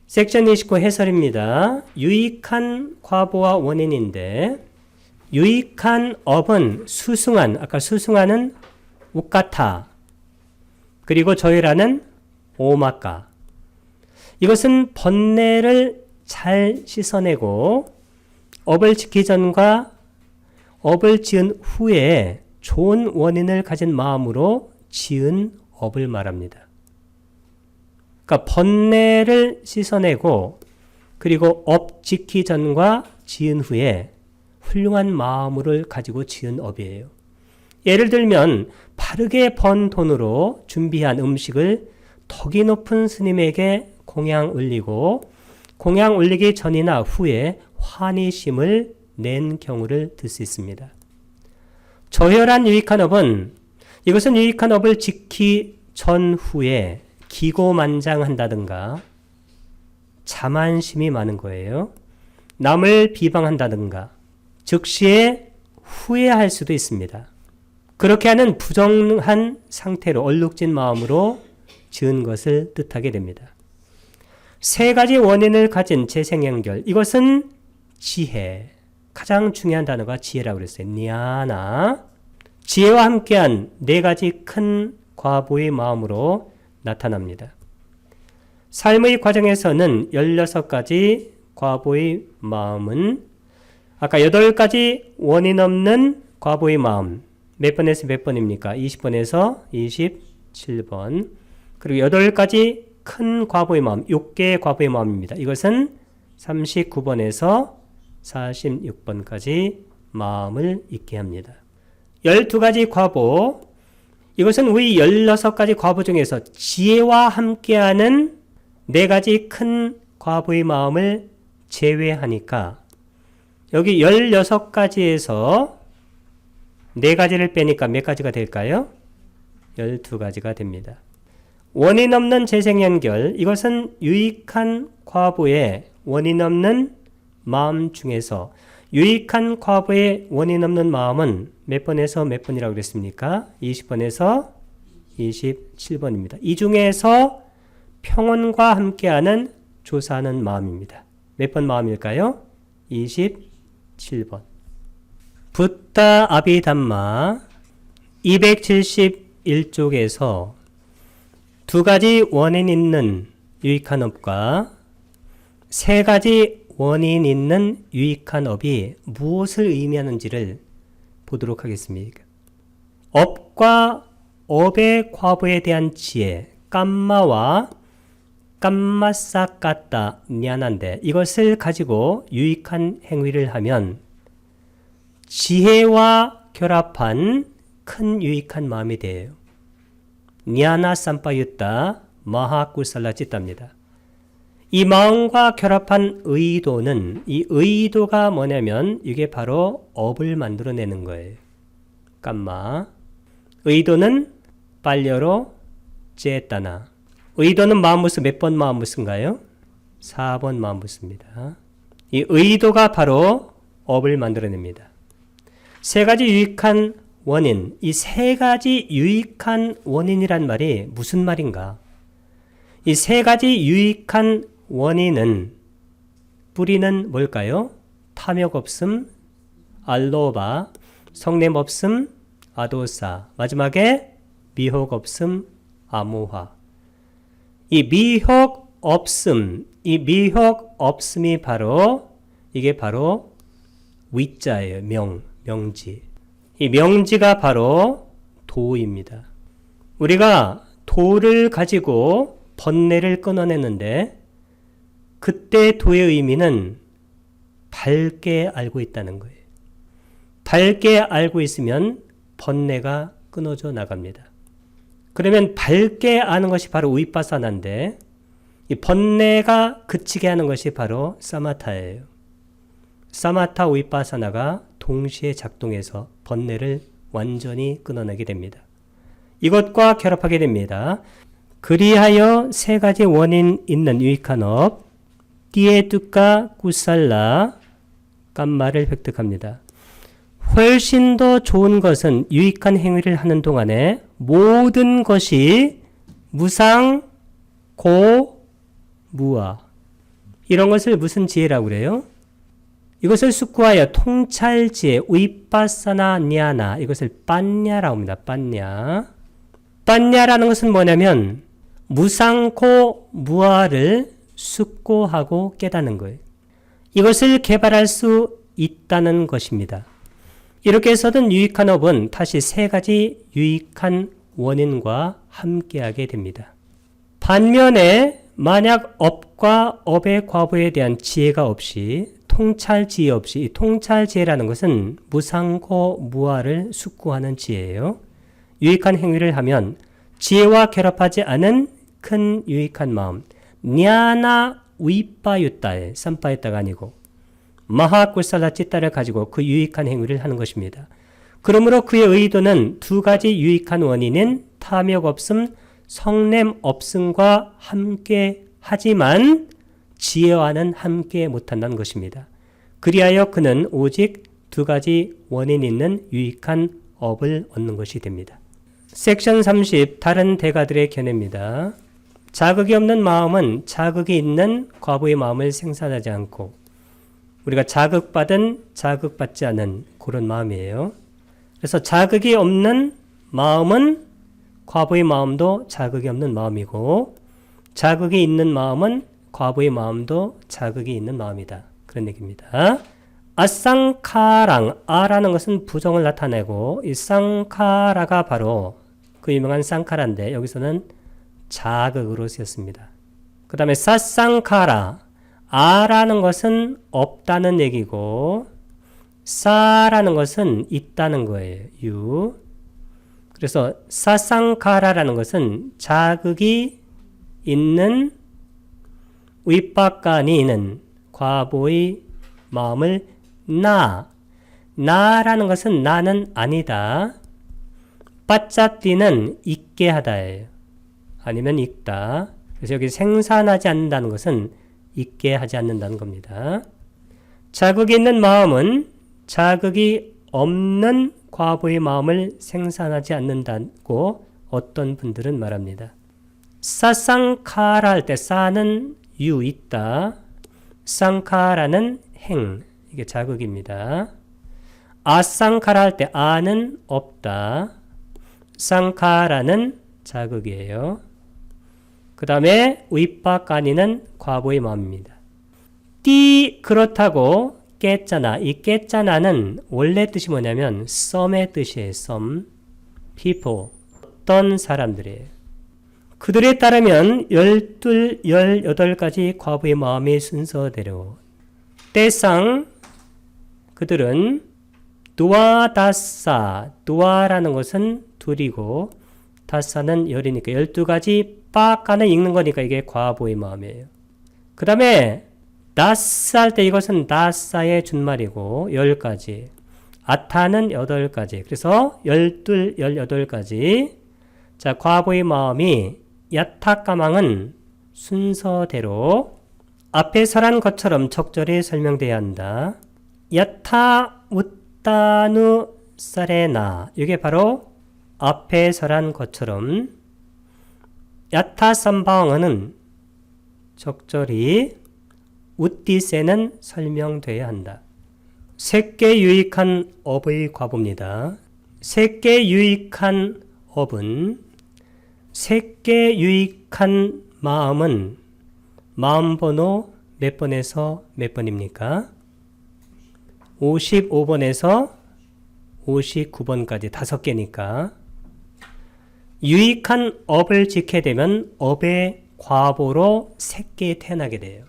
Speaker 1: 섹션 29 해설입니다. 유익한 과보와 원인인데 유익한 업은 수승한, 아까 수승한은 우까타, 그리고 저희라는 오마까. 이것은 번뇌를 잘 씻어내고 업을 지키기 전과 업을 지은 후에 좋은 원인을 가진 마음으로 지은 업을 말합니다. 그러니까 번뇌를 씻어내고 그리고 업 지키기 전과 지은 후에 훌륭한 마음을 가지고 지은 업이에요. 예를 들면 바르게 번 돈으로 준비한 음식을 덕이 높은 스님에게 공양 올리고 공양 올리기 전이나 후에 환희심을 낸 경우를 들 수 있습니다. 저혈한 유익한 업은, 이것은 유익한 업을 지키 전후에 기고만장한다든가 자만심이 많은 거예요. 남을 비방한다든가 즉시에 후회할 수도 있습니다. 그렇게 하는 부정한 상태로 얼룩진 마음으로 지은 것을 뜻하게 됩니다. 세 가지 원인을 가진 재생연결, 이것은 지혜, 가장 중요한 단어가 지혜라고 그랬어요. 니아나, 지혜와 함께한 네 가지 큰 과보의 마음으로 나타납니다. 삶의 과정에서는 16가지 과보의 마음은 아까 8가지 원인 없는 과보의 마음, 몇 번에서 몇 번입니까? 20번에서 27번. 그리고 8가지 큰 과보의 마음, 6개의 과보의 마음입니다. 이것은 39번에서 46번까지 마음을 잊게 합니다. 12가지 과보, 이것은 우리 16가지 과보 중에서 지혜와 함께하는 4가지 큰 과보의 마음을 제외하니까 여기 16가지에서 4가지를 빼니까 몇 가지가 될까요? 12가지가 됩니다. 원인 없는 재생연결, 이것은 유익한 과보의 원인 없는 마음 중에서 유익한 과보의 원인 없는 마음은 몇 번에서 몇 번이라고 그랬습니까? 20번에서 27번입니다. 이 중에서 평온과 함께하는 조사하는 마음입니다. 몇 번 마음일까요? 27번. 붓다 아비담마 271쪽에서 두 가지 원인 있는 유익한 업과 세 가지 원인 있는 유익한 업이 무엇을 의미하는지를 보도록 하겠습니다. 업과 업의 과보에 대한 지혜, 깜마와 깜마싹 같다, 미안한데 이것을 가지고 유익한 행위를 하면 지혜와 결합한 큰 유익한 마음이 돼요. 니아나 삼파유따 마하쿠살라 찌따입니다. 이 마음과 결합한 의도는, 이 의도가 뭐냐면 이게 바로 업을 만들어내는 거예요. 깜마. 의도는 빨려로 째따나. 의도는 마음무스 몇 번 마음무스인가요? 4번 마음무스입니다. 이 의도가 바로 업을 만들어냅니다. 세 가지 유익한 원인, 이 세 가지 유익한 원인이란 말이 무슨 말인가? 이 세 가지 유익한 원인은 뿌리는 뭘까요? 탐욕 없음, 알로바, 성냄 없음, 아도사, 마지막에 미혹 없음, 아무화. 이 미혹 없음, 이 미혹 없음이 이게 바로 위자예요. 명지. 이 명지가 바로 도입니다. 우리가 도를 가지고 번뇌를 끊어내는데 그때 도의 의미는 밝게 알고 있다는 거예요. 밝게 알고 있으면 번뇌가 끊어져 나갑니다. 그러면 밝게 아는 것이 바로 위파사나인데 이 번뇌가 그치게 하는 것이 바로 사마타예요. 사마타 위파사나가 동시에 작동해서 번뇌를 완전히 끊어내게 됩니다. 이것과 결합하게 됩니다. 그리하여 세 가지 원인 있는 유익한 업, 띠에뚜까 꾸살라 깜마를 획득합니다. 훨씬 더 좋은 것은 유익한 행위를 하는 동안에 모든 것이 무상, 고, 무아. 이런 것을 무슨 지혜라고 그래요? 이것을 숙고하여 통찰지혜, 위파사나 냐나, 이것을 빤냐라고 합니다. 빤냐. 빤냐라는 것은 뭐냐면 무상코 무아를 숙고하고 깨닫는 거예요. 이것을 개발할 수 있다는 것입니다. 이렇게 해서든 유익한 업은 다시 세 가지 유익한 원인과 함께하게 됩니다. 반면에 만약 업과 업의 과보에 대한 지혜가 없이 통찰지혜 없이, 이 통찰지혜라는 것은 무상고 무아를 숙고하는 지혜예요. 유익한 행위를 하면 지혜와 결합하지 않은 큰 유익한 마음, 냐나 위빠유따에, 삼빠유따가 아니고 마하쿠살라 찌따를 가지고 그 유익한 행위를 하는 것입니다. 그러므로 그의 의도는 두 가지 유익한 원인인 탐욕 없음, 성냄 없음과 함께 하지만 지혜와는 함께 못한다는 것입니다. 그리하여 그는 오직 두 가지 원인 있는 유익한 업을 얻는 것이 됩니다. 섹션 30 다른 대가들의 견해입니다. 자극이 없는 마음은 자극이 있는 과부의 마음을 생산하지 않고 우리가 자극받은 자극받지 않은 그런 마음이에요. 그래서 자극이 없는 마음은 과부의 마음도 자극이 없는 마음이고 자극이 있는 마음은 과부의 마음도 자극이 있는 마음이다. 그런 얘기입니다. 아쌍카랑, 아라는 것은 부정을 나타내고 이 쌍카라가 바로 그 유명한 쌍카라인데 여기서는 자극으로 쓰였습니다. 그 다음에 사쌍카라, 아라는 것은 없다는 얘기고 사라는 것은 있다는 거예요. 유. 그래서 사쌍카라라는 것은 자극이 있는 위빠까니는 과보의 마음을 나라는 것은 나는 아니다. 빠짜띠는 있게 하다예요. 아니면 있다. 그래서 여기 생산하지 않는다는 것은 있게 하지 않는다는 겁니다. 자극이 있는 마음은 자극이 없는 과보의 마음을 생산하지 않는다고 어떤 분들은 말합니다. 사쌍카라 할 때 사는 유 있다. 쌍카라는 행, 이게 자극입니다. 아쌍카라 할 때 아는 없다. 쌍카라는 자극이에요. 그 다음에 위빠까니는 과보의 마음입니다. 그렇다고 깨짜나, 이 깨짜나는 원래 뜻이 뭐냐면 썸의 뜻이에요. some, people, 어떤 사람들이에요. 그들에 따르면 18가지 과부의 마음의 순서대로 때상 그들은 두아다사, 두아라는 것은 둘이고 다사는 열이니까 12가지 빠까는 읽는 거니까 이게 과부의 마음이에요. 그 다음에 다사 할 때 이것은 다사의 준말이고 10가지 아타는 8가지. 그래서 12, 18가지. 자, 과보의 마음이 야타까망은 순서대로 앞에 설한 것처럼 적절히 설명돼야 한다. 야타 우따누 사레나. 이게 바로 앞에 설한 것처럼 야타 삼바왕은 적절히 우띠세는 설명돼야 한다. 색계 유익한 업의 과보입니다. 색계 유익한 업은 색계 유익한 마음은 마음번호 몇 번에서 몇 번입니까? 55번에서 59번까지 5개니까 유익한 업을 지게 되면 업의 과보로 색계에 태어나게 돼요.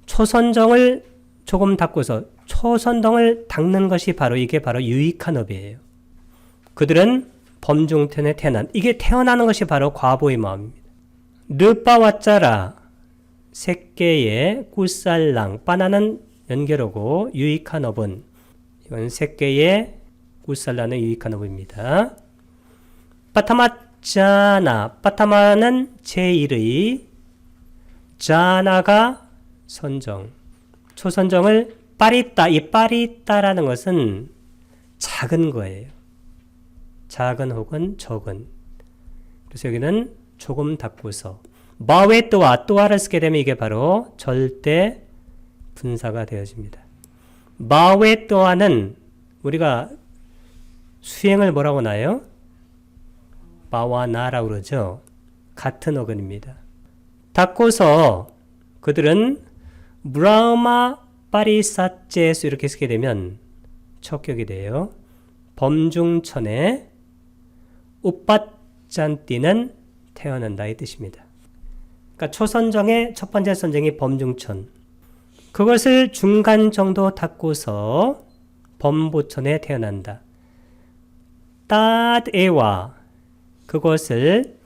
Speaker 1: 초선정을 조금 닦고서 초선정을 닦는 것이 바로 이게 바로 유익한 업이에요. 그들은 범중천에 태어난, 이게 태어나는 것이 바로 과보의 마음입니다. 르빠와짜라 색계의 꿀살랑 빠나는 연결어고 유익한 업은 이건 색계의 꿀살라는 유익한 업입니다. 빠타마짜나 빠타마는 제1의 자나가 선정 초선정을 빠리따 이 빠리따라는 것은 작은 거예요. 작은 혹은 적은. 그래서 여기는 조금 닫고서 마웨 또아를 쓰게 되면 이게 바로 절대 분사가 되어집니다. 마웨 또아는 우리가 수행을 뭐라고 하나요? 마와 나라고 그러죠. 같은 어근입니다. 닫고서 그들은 브라마 파리사제수 이렇게 쓰게 되면 척격이 돼요. 범중천에 우빠짠띠는 태어난다 이 뜻입니다. 그러니까 초선정의 첫 번째 선정이 범중천. 그것을 중간 정도 닫고서 범보천에 태어난다. 따에와 그것을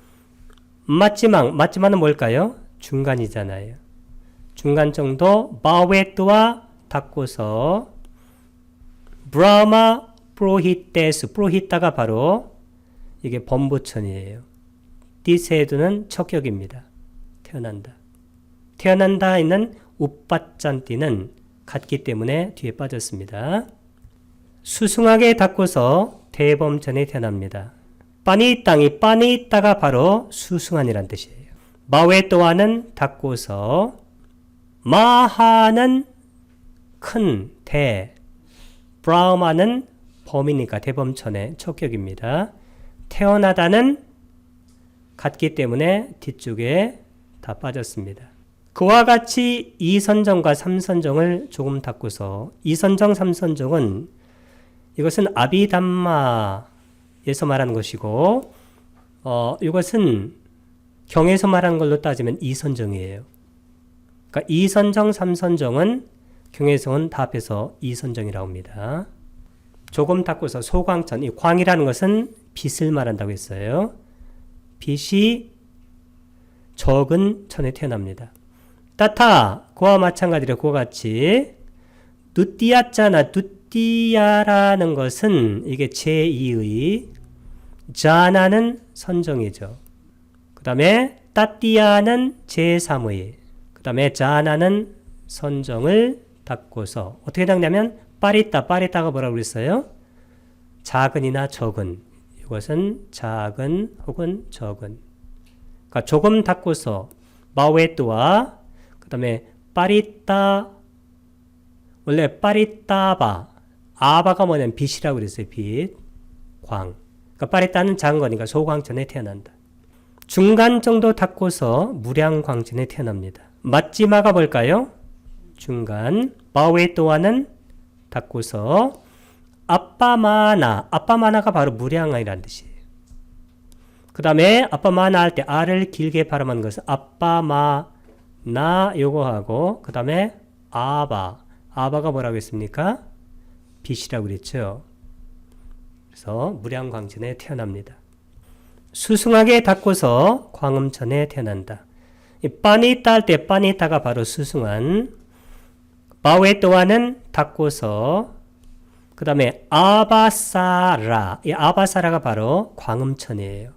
Speaker 1: 마지막은 뭘까요? 중간이잖아요. 중간 정도 마웨트와 닫고서 브라마 프로히테스 프로히타가 바로 이게 범보천이에요. 디세두는 척격입니다. 태어난다. 태어난다 있는 우빠짠띠는 같기 때문에 뒤에 빠졌습니다. 수승하게 닫고서 대범천에 태어납니다. 빠니땅이 빠니따가 바로 수승한이란 뜻이에요. 마웨또와는 닫고서 마하는 큰 대, 브라우마는 범이니까 대범천의 척격입니다. 태어나다는 같기 때문에 뒤쪽에 다 빠졌습니다. 그와 같이 2선정과 3선정을 조금 닫고서 2선정, 3선정은 이것은 아비담마에서 말하는 것이고 이것은 경에서 말하는 걸로 따지면 2선정이에요. 그러니까 2선정, 3선정은 경에서는 다 합해서 2선정이라고 합니다. 조금 닫고서 소광천, 이 광이라는 것은 빛을 말한다고 했어요. 빛이 적은 천에 태어납니다. 따타, 그와 마찬가지로 그와 같이 누띠야짜나 누띠야라는 것은 이게 제2의 자나는 선정이죠. 그 다음에 따띠야는 제3의 그 다음에 자나는 선정을 닫고서 어떻게 닫냐면 빠리따가 뭐라고 그랬어요? 작은이나 적은. 이것은 작은 혹은 적은. 그러니까 조금 닫고서 마웨뚜와 그 다음에 빠리따 원래 빠리따바 아바가 뭐냐면 빛이라고 그랬어요. 빛, 광. 그러니까 빠리따는 작은 거니까 소광천에 태어난다. 중간 정도 닫고서 무량광천에 태어납니다. 마지막가 뭘까요? 중간 마웨뚜와는 닫고서 아빠마나가 바로 무량이라는 뜻이에요. 그 다음에 아빠마나 할 때 아를 길게 발음하는 것은 아빠마나 요거 하고 그 다음에 아바가 뭐라고 했습니까? 빛이라고 그랬죠. 그래서 무량광천에 태어납니다. 수승하게 닫고서 광음천에 태어난다. 빠니따 할 때 빠니따가 바로 수승한 마웨또와는 닫고서 그 다음에 아바사라. 이 아바사라가 바로 광음천이에요.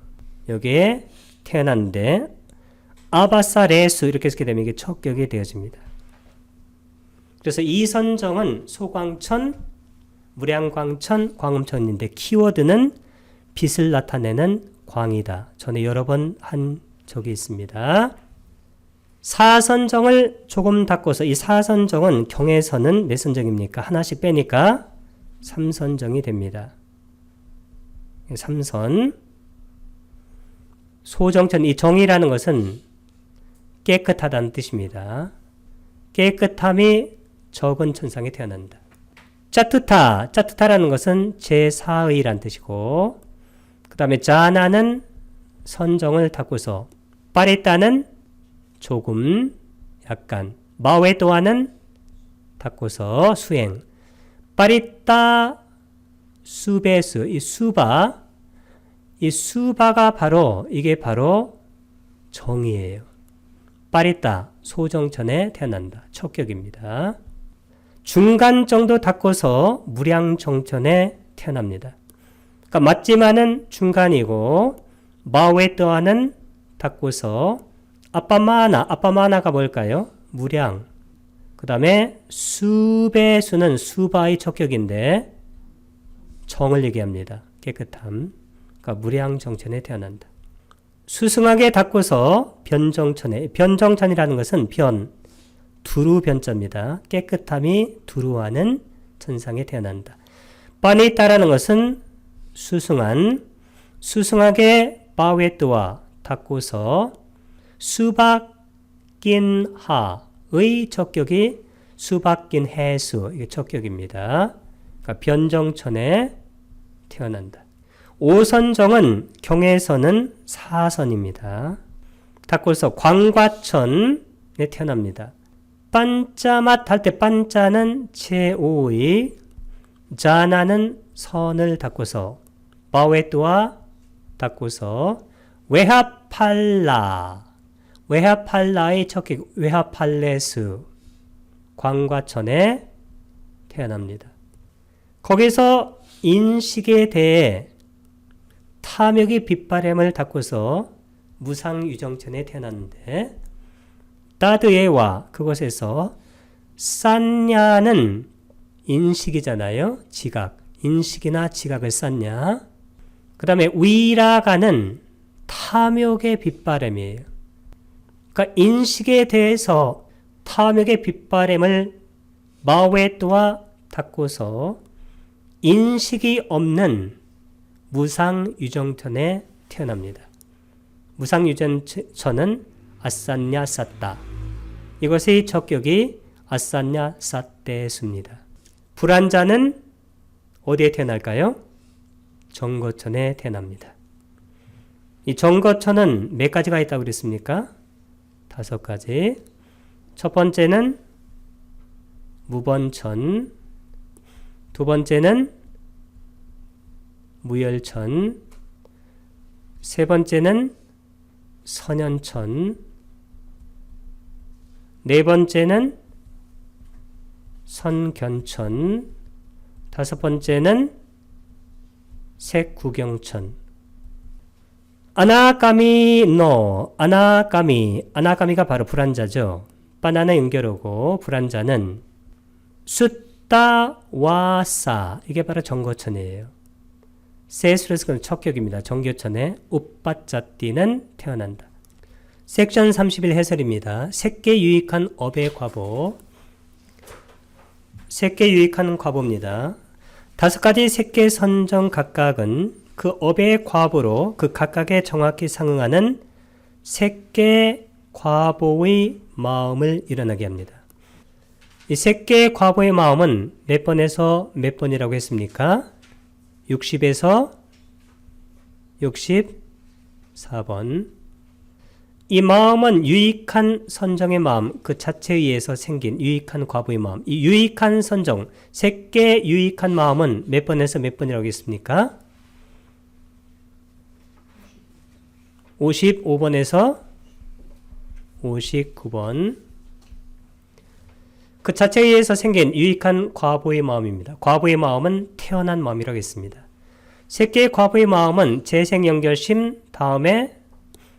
Speaker 1: 여기에 태어났는데 아바사레수 이렇게 쓰게 되면 이게 척격이 되어집니다. 그래서 이 선정은 소광천, 무량광천, 광음천인데 키워드는 빛을 나타내는 광이다. 전에 여러 번 한 적이 있습니다. 사선정을 조금 닦고서 이 사선정은 경에서는 몇 선정입니까? 하나씩 빼니까 3선정이 됩니다. 3선. 소정천, 이 정이라는 것은 깨끗하다는 뜻입니다. 깨끗함이 적은 천상에 태어난다. 짜투타, 짜투타라는 것은 제4의란 뜻이고, 그 다음에 자나는 선정을 닦고서, 파리따는 조금, 약간, 마웨도아는 닦고서 수행, 파리따 수베스, 이 수바가 바로, 이게 바로 정이에요. 파리따, 소정천에 태어난다. 척격입니다. 중간 정도 닦고서 무량정천에 태어납니다. 그러니까 맞지만은 중간이고 마웨떠아는 닦고서 아빠마나가 뭘까요? 무량. 그 다음에 수배수는 수바의 척격인데 정을 얘기합니다. 깨끗함. 그러니까 무량정천에 태어난다. 수승하게 닦고서 변정천에, 변정천이라는 것은 두루 변자입니다. 깨끗함이 두루하는 천상에 태어난다. 빠니따라는 것은 수승하게 바웨트와 닦고서 수박긴하의 척격이 수박긴해수, 이게 척격입니다. 그러니까 변정천에 태어난다. 오선정은 경에서는 사선입니다. 닦고서 광과천에 태어납니다. 반짜맛 할 때 반짜는 제5의, 자나는 선을 닦고서, 바웨뚜와 닦고서, 외하팔라의 척격, 외하팔레스, 광과천에 태어납니다. 거기서 인식에 대해 탐욕의 빗바람을 닦고서 무상유정천에 태어났는데, 따드에와 그곳에서 싼냐는 인식이잖아요. 지각. 인식이나 지각을 쌌냐. 그 다음에 위라가는 탐욕의 빗바람이에요. 그러니까 인식에 대해서 탐욕의 빗바람을 마웨또와 닦고서 인식이 없는 무상유정천에 태어납니다. 무상유정천은 아산냐 쌌다. 이것의 척격이 아산냐 쌌대수입니다. 불안자는 어디에 태어날까요? 정거천에 태어납니다. 이 정거천은 몇 가지가 있다고 그랬습니까? 5가지. 첫 번째는 무번천, 두 번째는 무열천, 세 번째는 선연천, 네 번째는 선견천, 다섯 번째는 색구경천. 아나까미가 바로 불안자죠. 바나나 연결어고 불안자는 숫다와사, 이게 바로 정거천이에요. 세수레스는 척격입니다. 정교천에 우빠짜띠는 태어난다. 섹션 31 해설입니다. 색계 유익한 업의 과보. 색계 유익한 과보입니다. 5가지 색계 선정 각각은 그 업의 과보로 그 각각에 정확히 상응하는 색계 과보의 마음을 일어나게 합니다. 이 색계 과보의 마음은 몇 번에서 몇 번이라고 했습니까? 60에서 64번. 이 마음은 유익한 선정의 마음, 그 자체에 의해서 생긴 유익한 과보의 마음. 이 유익한 선정, 색계 유익한 마음은 몇 번에서 몇 번이라고 했습니까? 55번에서 59번. 그 자체에 의해서 생긴 유익한 과부의 마음입니다. 과부의 마음은 태어난 마음이라고 했습니다. 새끼의 과부의 마음은 재생연결심, 다음에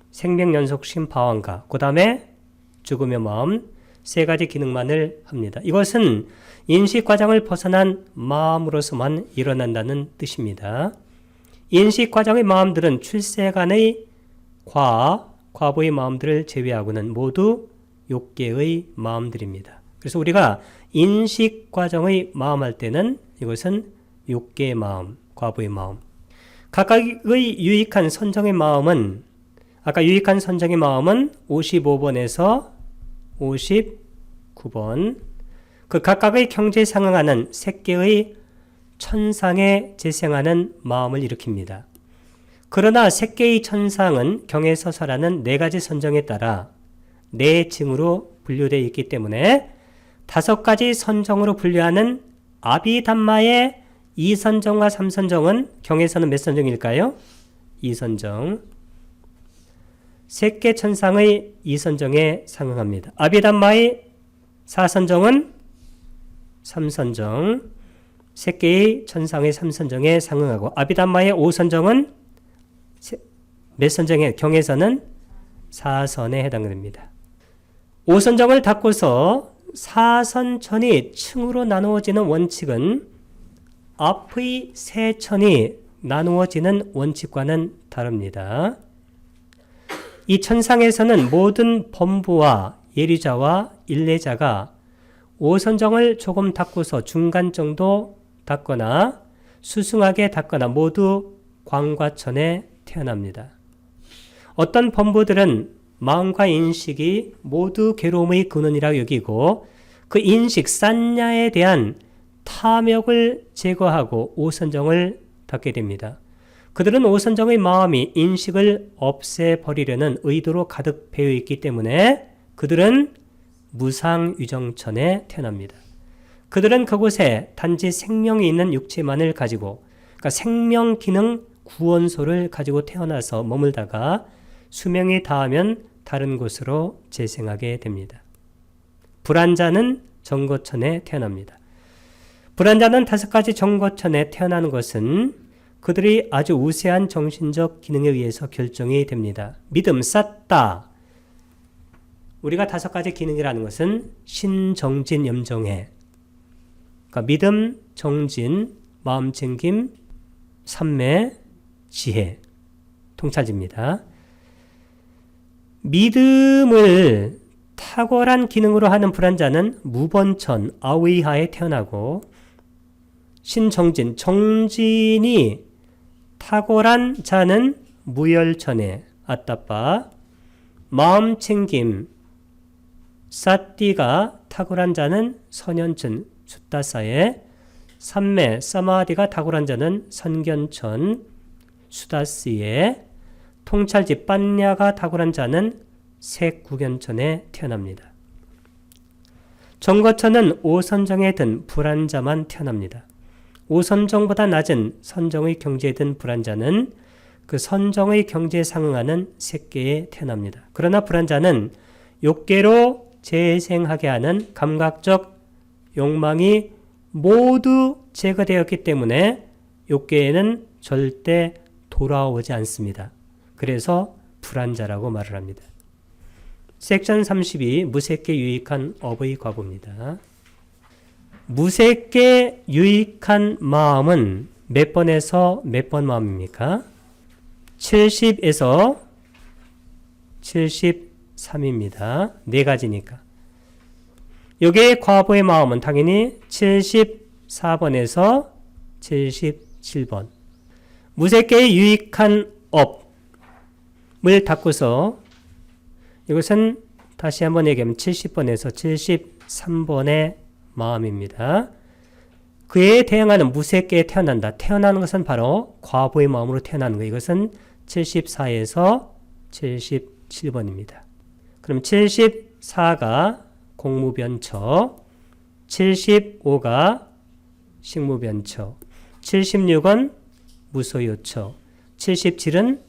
Speaker 1: 생명연속심 방황가, 그 다음에 죽음의 마음, 세 가지 기능만을 합니다. 이것은 인식과정을 벗어난 마음으로서만 일어난다는 뜻입니다. 인식과정의 마음들은 출세간의 과부의 마음들을 제외하고는 모두 욕계의 마음들입니다. 그래서 우리가 인식과정의 마음 할 때는 이것은 욕계의 마음, 과부의 마음. 각각의 유익한 선정의 마음은 아까 유익한 선정의 마음은 55번에서 59번 그 각각의 경지에 상응하는 색계의 천상에 재생하는 마음을 일으킵니다. 그러나 색계의 천상은 경에서 설하는 네 가지 선정에 따라 네 층으로 분류되어 있기 때문에 5가지 선정으로 분류하는 아비담마의 2선정과 3선정은 경에서는 몇 선정일까요? 2선정. 색계 천상의 2선정에 상응합니다. 아비담마의 4선정은 3선정, 색계의 천상의 3선정에 상응하고 아비담마의 5선정은 몇 선정에 경에서는 4선에 해당됩니다. 5선정을 닫고서 4선천이 층으로 나누어지는 원칙은 앞의 세 천이 나누어지는 원칙과는 다릅니다. 이 천상에서는 모든 범부와 예리자와 일례자가 5선정을 조금 닫고서 중간 정도 닫거나 수승하게 닫거나 모두 광과천에 태어납니다. 어떤 범부들은 마음과 인식이 모두 괴로움의 근원이라고 여기고 그 인식, 산냐에 대한 탐욕을 제거하고 5선정을 닫게 됩니다. 그들은 5선정의 마음이 인식을 없애버리려는 의도로 가득 배어있기 때문에 그들은 무상유정천에 태어납니다. 그들은 그곳에 단지 생명이 있는 육체만을 가지고 그러니까 생명기능 구원소를 가지고 태어나서 머물다가 수명이 다하면 다른 곳으로 재생하게 됩니다. 불안자는 정거천에 태어납니다. 불안자는 5가지 정거천에 태어나는 것은 그들이 아주 우세한 정신적 기능에 의해서 결정이 됩니다. 믿음, 쌓다. 우리가 5가지 기능이라는 것은 신정진, 염정해. 그러니까 믿음, 정진, 마음챙김, 삼매, 지혜. 통찰입니다. 믿음을 탁월한 기능으로 하는 불안자는 무번천, 아위하에 태어나고 신정진, 정진이 탁월한 자는 무열천에 아따빠, 마음챙김, 사띠가 탁월한 자는 선현천, 수따사에, 삼매, 사마디가 탁월한 자는 선견천, 수다스에, 통찰지, 빤냐가 탁월한 자는 색구견천에 태어납니다. 정거천은 5선정에 든 불안자만 태어납니다. 5선정보다 낮은 선정의 경지에 든 불안자는 그 선정의 경지에 상응하는 색계에 태어납니다. 그러나 불안자는 욕계로 재생하게 하는 감각적 욕망이 모두 제거되었기 때문에 욕계에는 절대 돌아오지 않습니다. 그래서 불안자라고 말을 합니다. 섹션 32 무색계 유익한 업의 과보입니다. 무색계 유익한 마음은 몇 번에서 몇 번 마음입니까? 70에서 73입니다. 네 가지니까. 여기에 과보의 마음은 당연히 74번에서 77번. 무색계의 유익한 업을 닫고서 이것은 다시 한번 얘기하면 70번에서 73번의 마음입니다. 그에 대응하는 무색계에 태어난다. 태어나는 것은 바로 과보의 마음으로 태어나는 거예요. 이것은 74에서 77번입니다. 그럼 74가 공무변처, 75가 식무변처, 76은 무소요처, 77은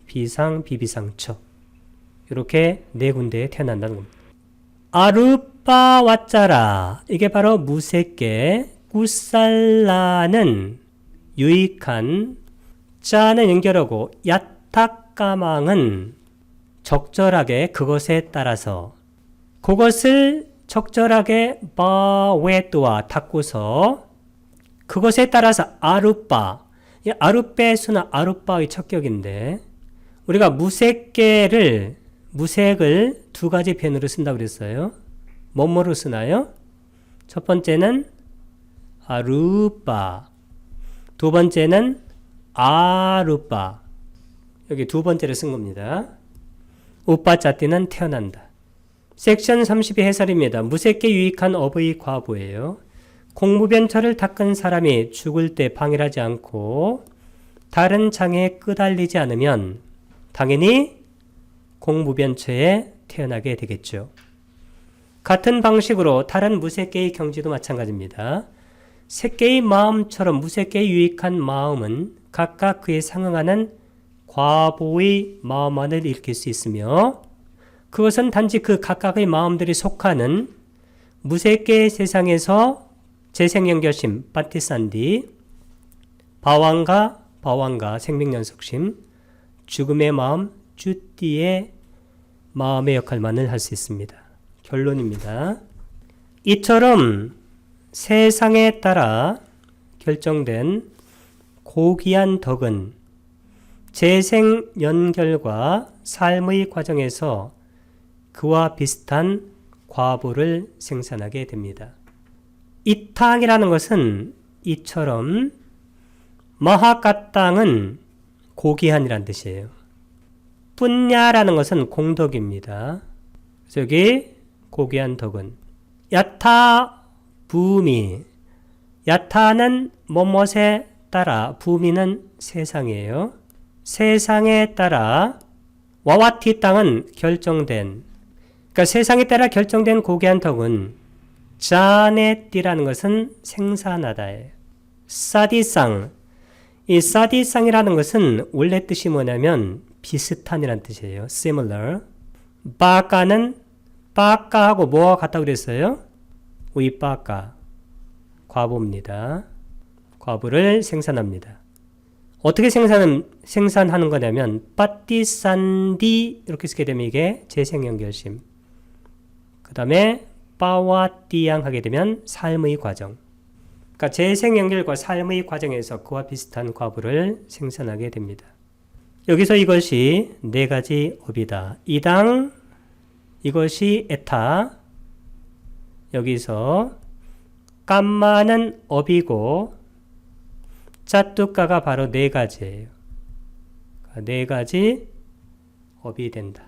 Speaker 1: 비상, 비비상처. 이렇게 네 군데에 태어난다는 겁니다. 아루빠 왓자라. 이게 바로 무색계. 꾸살라는 유익한, 짜는 연결하고 야탁가망은 적절하게 그것에 따라서, 그것을 적절하게 바웨뚜와 닦고서 그것에 따라서 아루빠. 이 아루빼수는 아루빠의 척격인데 우리가 무색을 두 가지 표현으로 쓴다고 그랬어요. 뭐뭐로 쓰나요? 첫 번째는 아루빠, 두 번째는 아루빠. 여기 두 번째를 쓴 겁니다. 우빠짜띠는 태어난다. 섹션 32 해설입니다. 무색계 유익한 어의 과보예요. 공무변처를 닦은 사람이 죽을 때 방일하지 않고 다른 장애에 끄달리지 않으면 당연히 공무변처에 태어나게 되겠죠. 같은 방식으로 다른 무색계의 경지도 마찬가지입니다. 색계의 마음처럼 무색계의 유익한 마음은 각각 그에 상응하는 과보의 마음만을 일으킬 수 있으며 그것은 단지 그 각각의 마음들이 속하는 무색계의 세상에서 재생연결심, 빠티산디, 바왕가, 생명연속심, 죽음의 마음, 쭈띠의 마음의 역할만을 할 수 있습니다. 결론입니다. 이처럼 세상에 따라 결정된 고귀한 덕은 재생연결과 삶의 과정에서 그와 비슷한 과보를 생산하게 됩니다. 이탕이라는 것은 이처럼, 마하가땅은 고귀한이란 뜻이에요. 뿐냐라는 것은 공덕입니다. 그래서 여기 고귀한 덕은 야타 부미, 야타는 뭐뭇에 따라, 부미는 세상이에요. 세상에 따라, 와와티 땅은 결정된, 그러니까 세상에 따라 결정된 고귀한 덕은 자네띠라는 것은 생산하다예요. 사디상, 이 사디상이라는 것은 원래 뜻이 뭐냐면 비슷한이라는 뜻이에요. similar. 바까하고 뭐가 같다고 그랬어요? 위바까, 과보입니다. 과보를 생산합니다. 어떻게 생산하는 거냐면 빠띠산디 이렇게 쓰게 되면 이게 재생연결심, 그 다음에 빠와띠양 하게 되면 삶의 과정. 그러니까 재생연결과 삶의 과정에서 그와 비슷한 과보를 생산하게 됩니다. 여기서 이것이 네 가지 업이다. 이당, 이것이 에타, 여기서 깜마는 업이고 짜뚜까가 바로 네 가지예요. 네 가지 업이 된다.